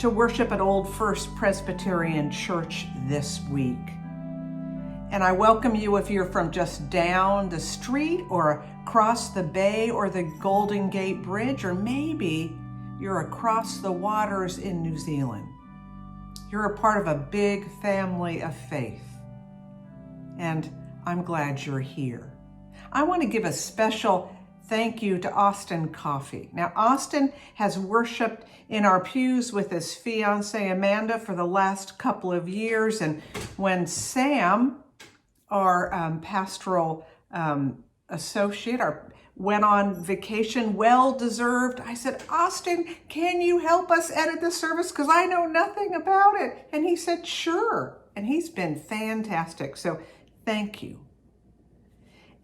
to worship at Old First Presbyterian Church this week. And I welcome you if you're from just down the street or across the bay or the Golden Gate Bridge, or maybe you're across the waters in New Zealand. You're a part of a big family of faith, and I'm glad you're here. I want to give a special thank you to Austin Coffey. Now, Austin has worshiped in our pews with his fiancee Amanda for the last couple of years, and when Sam, our pastoral associate, went on vacation, well-deserved, I said, Austin, can you help us edit the service? Because I know nothing about it. And he said, sure. And he's been fantastic. So thank you.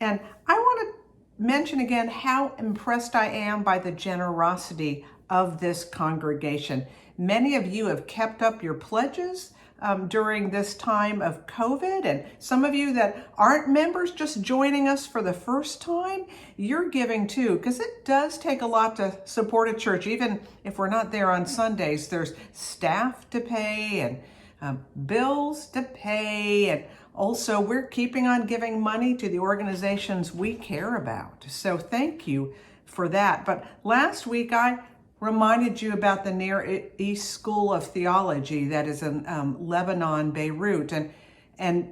And I want to mention again how impressed I am by the generosity of this congregation. Many of you have kept up your pledges during this time of COVID, and some of you that aren't members just joining us for the first time, you're giving too, because it does take a lot to support a church. Even if we're not there on Sundays, there's staff to pay and bills to pay, and also we're keeping on giving money to the organizations we care about. So thank you for that. But last week I reminded you about the Near East School of Theology that is in Lebanon, Beirut, and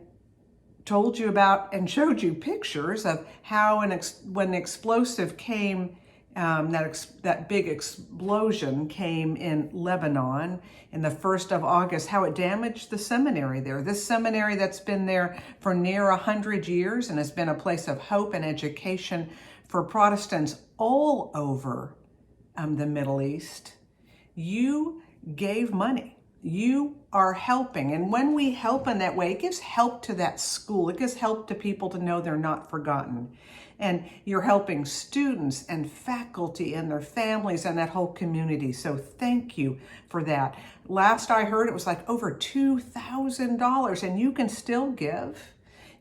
told you about and showed you pictures of how when the explosive came, that big explosion came in Lebanon in the 1st of August, how it damaged the seminary there. This seminary that's been there for near 100 years and has been a place of hope and education for Protestants all over the Middle East. You gave money. You are helping. And when we help in that way, it gives help to that school. It gives help to people to know they're not forgotten. And you're helping students and faculty and their families and that whole community. So thank you for that. Last I heard, it was like over $2,000, and you can still give.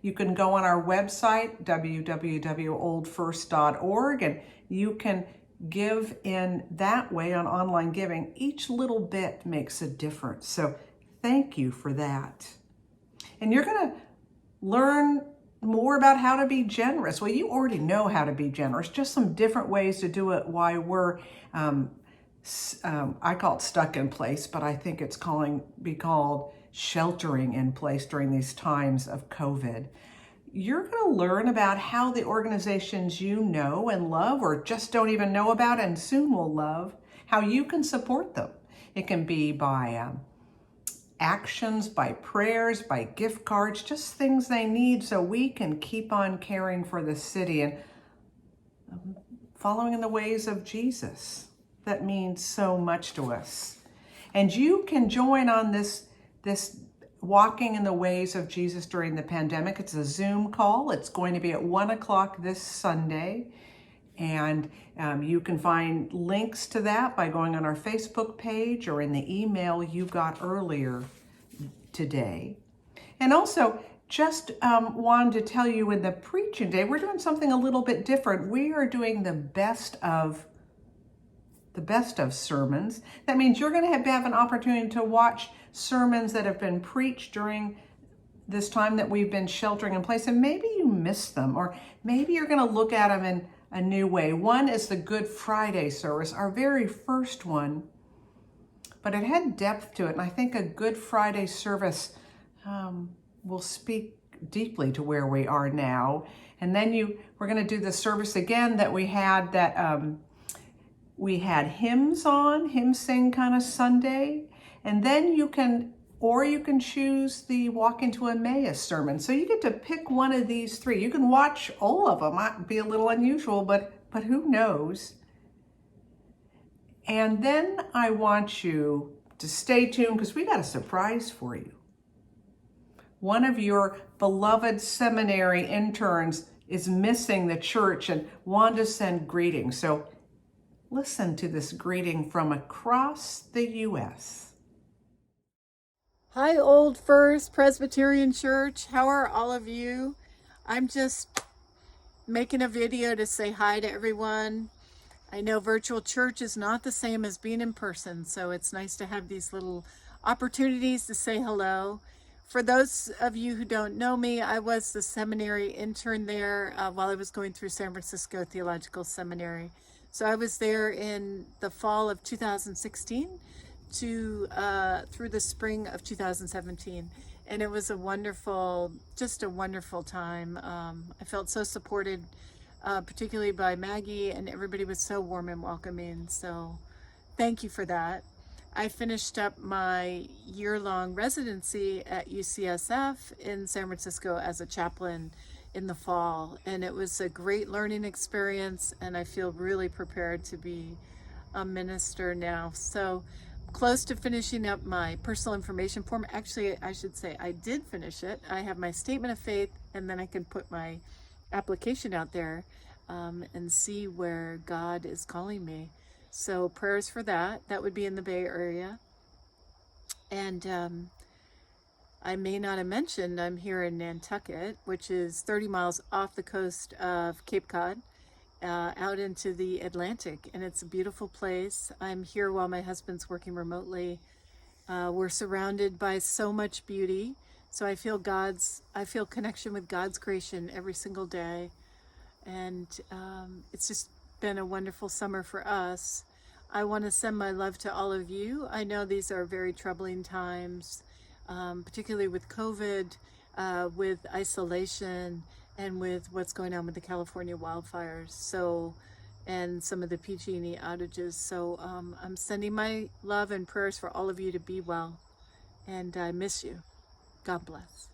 You can go on our website, www.oldfirst.org, and you can give in that way on online giving. Each little bit makes a difference. So thank you for that. And you're going to learn more about how to be generous. Well, you already know how to be generous, just some different ways to do it while we're, I call it stuck in place, but I think it's be called sheltering in place during these times of COVID. You're going to learn about how the organizations you know and love, or just don't even know about and soon will love, how you can support them. It can be by actions, by prayers, by gift cards, just things they need so we can keep on caring for the city and following in the ways of Jesus. That means so much to us. And you can join on this Walking in the Ways of Jesus during the pandemic. It's a Zoom call. It's going to be at 1 o'clock this Sunday. And you can find links to that by going on our Facebook page or in the email you got earlier today. And also, just wanted to tell you, in the preaching day, we're doing something a little bit different. We are doing the best of sermons. That means you're going to have an opportunity to watch sermons that have been preached during this time that we've been sheltering in place, and maybe you missed them, or maybe you're going to look at them in a new way. One is the Good Friday service, our very first one, but it had depth to it, and I think a Good Friday service will speak deeply to where we are now. And then we're going to do the service again that we had we had hymns on, hymn sing kind of Sunday. And then you can choose the Walk into Emmaus sermon. So you get to pick one of these three. You can watch all of them. Might be a little unusual, but who knows? And then I want you to stay tuned, because we got a surprise for you. One of your beloved seminary interns is missing the church and wanted to send greetings. So listen to this greeting from across the U.S. Hi, Old First Presbyterian Church. How are all of you? I'm just making a video to say hi to everyone. I know virtual church is not the same as being in person, so it's nice to have these little opportunities to say hello. For those of you who don't know me, I was the seminary intern there while I was going through San Francisco Theological Seminary. So I was there in the fall of 2016 to through the spring of 2017, and it was just a wonderful time. I felt so supported, particularly by Maggie, and everybody was so warm and welcoming. So thank you for that. I finished up my year-long residency at UCSF in San Francisco as a chaplain in the fall, and it was a great learning experience, and I feel really prepared to be a minister now. So close to finishing up my personal information form. Actually, I should say I did finish it. I have my statement of faith, and then I can put my application out there and see where God is calling me. So prayers for that. That would be in the Bay Area. And I may not have mentioned I'm here in Nantucket, which is 30 miles off the coast of Cape Cod, out into the Atlantic. And it's a beautiful place. I'm here while my husband's working remotely. We're surrounded by so much beauty. So I feel connection with God's creation every single day. And it's just been a wonderful summer for us. I want to send my love to all of you. I know these are very troubling times, particularly with COVID, with isolation, and with what's going on with the California wildfires. So, and some of the PG&E outages. So I'm sending my love and prayers for all of you to be well. And I miss you. God bless.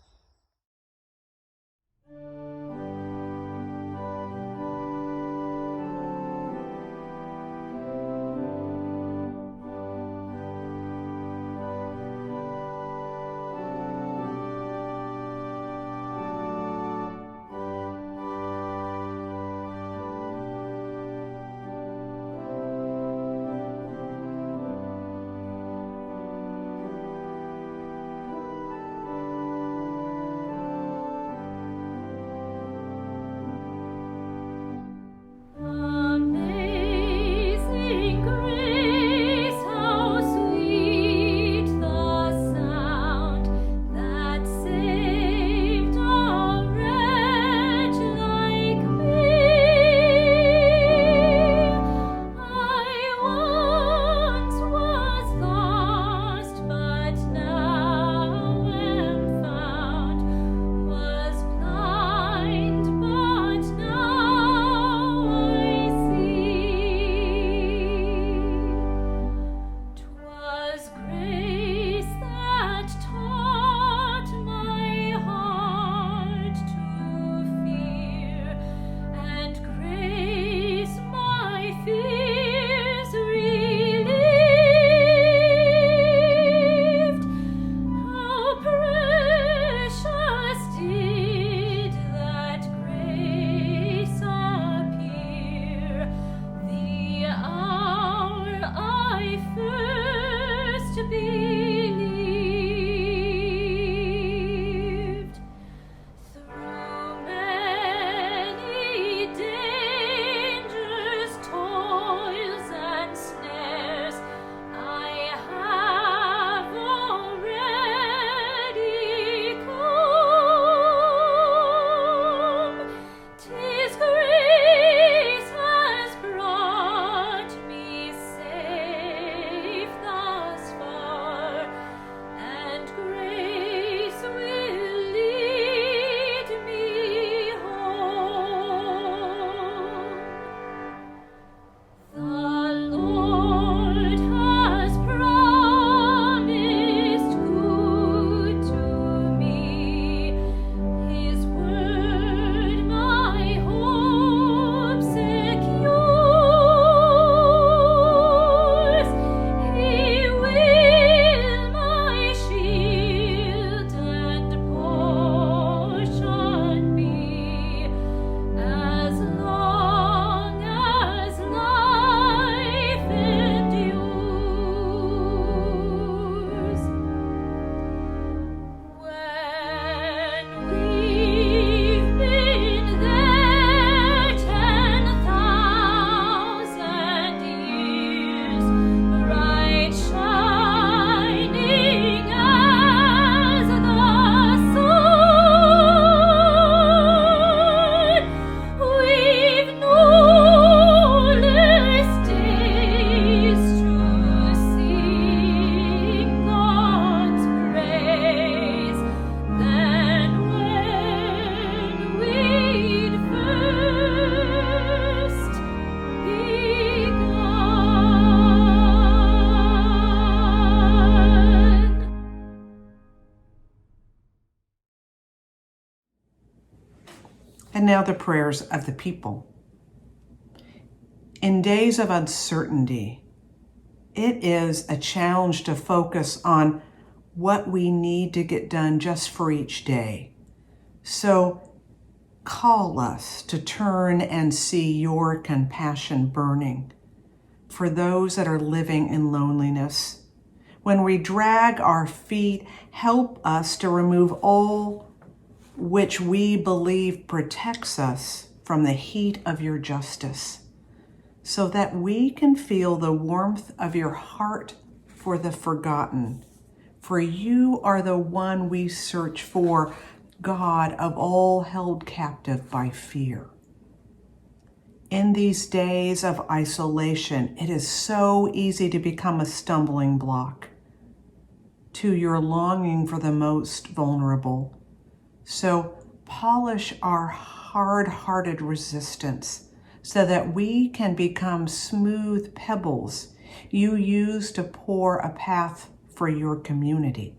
And now the prayers of the people. In days of uncertainty, it is a challenge to focus on what we need to get done just for each day. So call us to turn and see your compassion burning for those that are living in loneliness. When we drag our feet, help us to remove all which we believe protects us from the heat of your justice, so that we can feel the warmth of your heart for the forgotten. For you are the one we search for, God of all held captive by fear. In these days of isolation, it is so easy to become a stumbling block to your longing for the most vulnerable. So polish our hard-hearted resistance so that we can become smooth pebbles you use to pour a path for your community.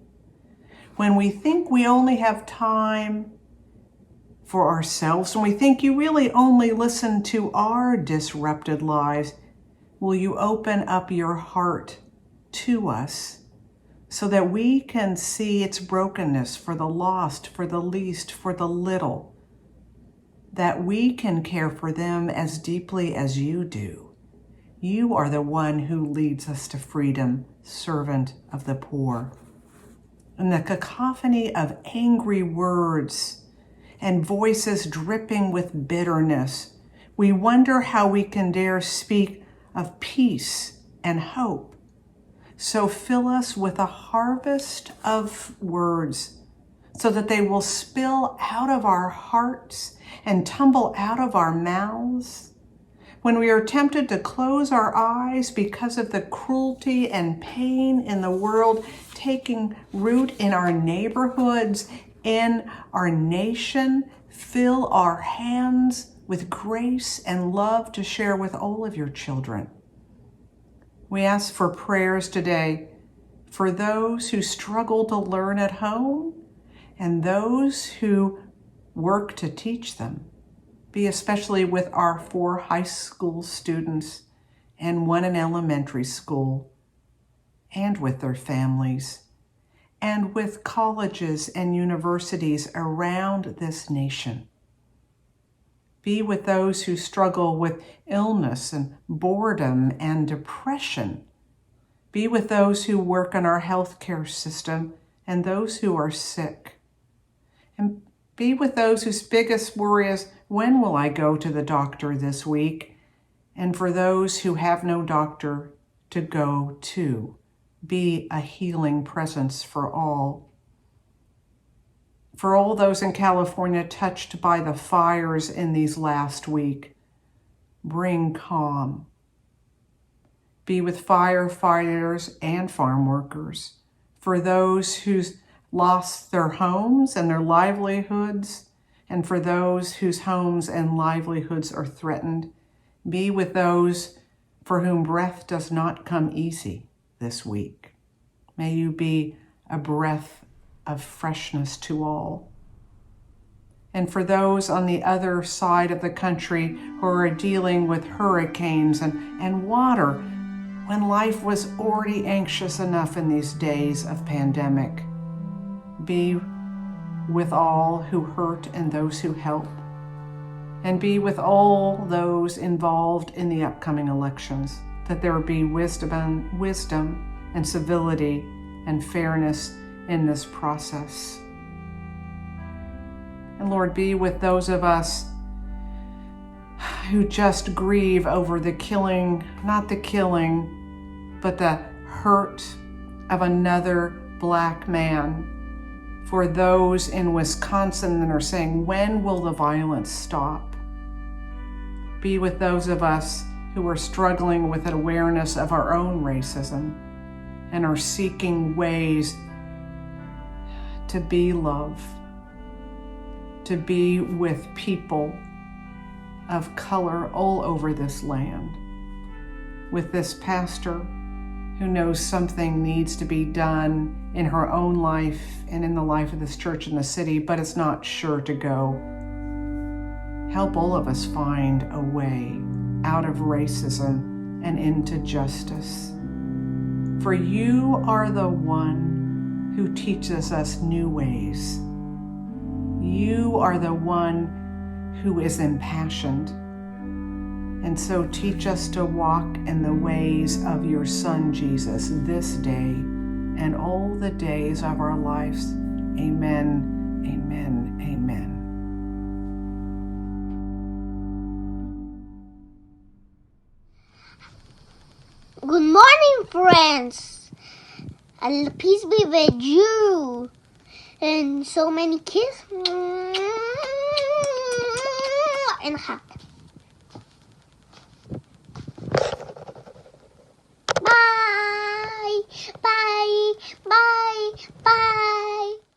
When we think we only have time for ourselves, when we think you really only listen to our disrupted lives, will you open up your heart to us so that we can see its brokenness for the lost, for the least, for the little, that we can care for them as deeply as you do. You are the one who leads us to freedom, servant of the poor. And the cacophony of angry words and voices dripping with bitterness, we wonder how we can dare speak of peace and hope. So fill us with a harvest of words so that they will spill out of our hearts and tumble out of our mouths. When we are tempted to close our eyes because of the cruelty and pain in the world taking root in our neighborhoods, in our nation, fill our hands with grace and love to share with all of your children. We ask for prayers today for those who struggle to learn at home and those who work to teach them. Be especially with our 4 high school students and 1 in elementary school, and with their families, and with colleges and universities around this nation. Be with those who struggle with illness and boredom and depression. Be with those who work in our healthcare system and those who are sick. And be with those whose biggest worry is, when will I go to the doctor this week? And for those who have no doctor to go to, be a healing presence for all. For all those in California touched by the fires in these last week, bring calm. Be with firefighters and farm workers. For those who's lost their homes and their livelihoods, and for those whose homes and livelihoods are threatened, be with those for whom breath does not come easy this week. May you be a breath of freshness to all. And for those on the other side of the country who are dealing with hurricanes and water, when life was already anxious enough in these days of pandemic, be with all who hurt and those who help, and be with all those involved in the upcoming elections, that there be wisdom and civility and fairness in this process. And Lord, be with those of us who just grieve over the killing, not the killing, but the hurt of another Black man. For those in Wisconsin that are saying, when will the violence stop? Be with those of us who are struggling with an awareness of our own racism and are seeking ways to be love, to be with people of color all over this land. With this pastor who knows something needs to be done in her own life and in the life of this church and the city, but is not sure to go. help all of us find a way out of racism and into justice. For you are the one who teaches us new ways. You are the one who is impassioned. And so teach us to walk in the ways of your Son, Jesus, this day and all the days of our lives. Amen, amen, amen. Good morning, friends. Peace be with you. And so many kisses. And hug. Bye. Bye. Bye. Bye.